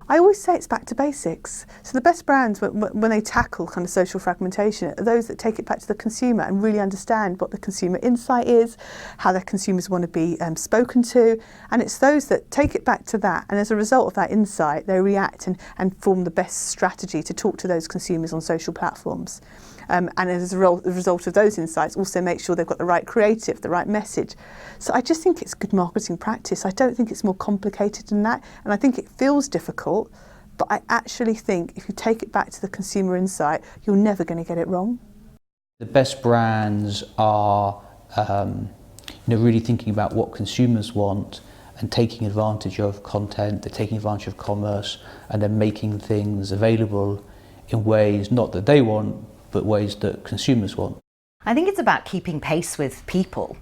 I always say it's back to basics. So the best brands, when they tackle kind of social fragmentation, are those that take it back to the consumer and really understand what the consumer insight is, how their consumers want to be spoken to, and it's those that take it back to that, and as a result of that insight, they react and form the best strategy to talk to those consumers on social platforms. And as a result of those insights, also make sure they've got the right creative, the right message. So I just think it's good marketing practice. I don't think it's more complicated than that, and I think it feels difficult, but I actually think if you take it back to the consumer insight, you're never going to get it wrong. The best brands are really thinking about what consumers want and taking advantage of content, they're taking advantage of commerce, and then making things available in ways not that they want, but ways that consumers want. I think it's about keeping pace with people,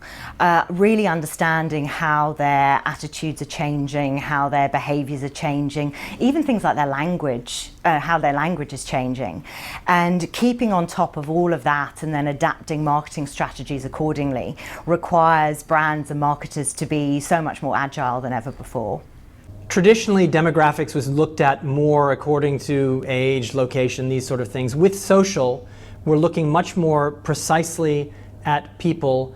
really understanding how their attitudes are changing, how their behaviours are changing, even things like their language, how their language is changing, and keeping on top of all of that and then adapting marketing strategies accordingly requires brands and marketers to be so much more agile than ever before. Traditionally, demographics was looked at more according to age, location, these sort of things. With social, we're looking much more precisely at people,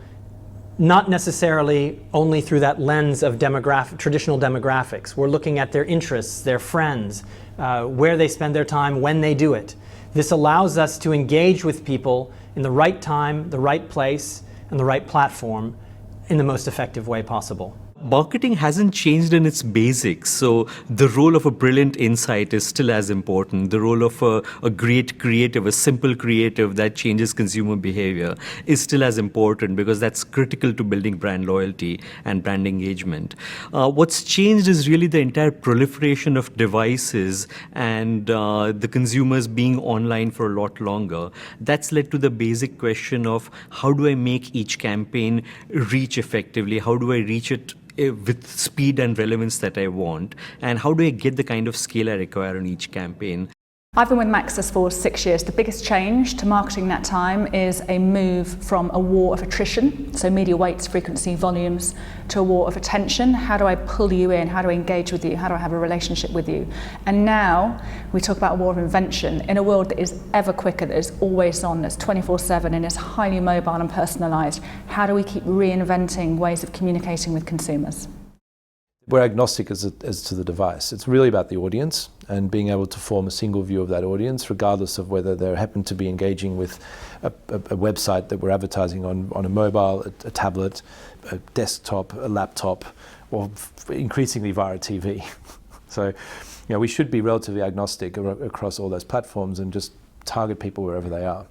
not necessarily only through that lens of traditional demographics. We're looking at their interests, their friends, where they spend their time, when they do it. This allows us to engage with people in the right time, the right place, and the right platform in the most effective way possible. Marketing hasn't changed in its basics, so the role of a brilliant insight is still as important. The role of a great creative, a simple creative that changes consumer behavior is still as important because that's critical to building brand loyalty and brand engagement. What's changed is really the entire proliferation of devices and the consumers being online for a lot longer. That's led to the basic question of how do I make each campaign reach effectively? How do I reach it with speed and relevance that I want, and how do I get the kind of scale I require on each campaign? I've been with Maxis for 6 years. The biggest change to marketing that time is a move from a war of attrition, so media weights, frequency, volumes, to a war of attention. How do I pull you in? How do I engage with you? How do I have a relationship with you? And now we talk about a war of invention in a world that is ever quicker, that is always on, that's 24/7 and is highly mobile and personalised. How do we keep reinventing ways of communicating with consumers? We're agnostic as to the device. It's really about the audience and being able to form a single view of that audience, regardless of whether they happen to be engaging with a website that we're advertising on a mobile, a tablet, a desktop, a laptop, or increasingly via TV. So, we should be relatively agnostic across all those platforms and just target people wherever they are.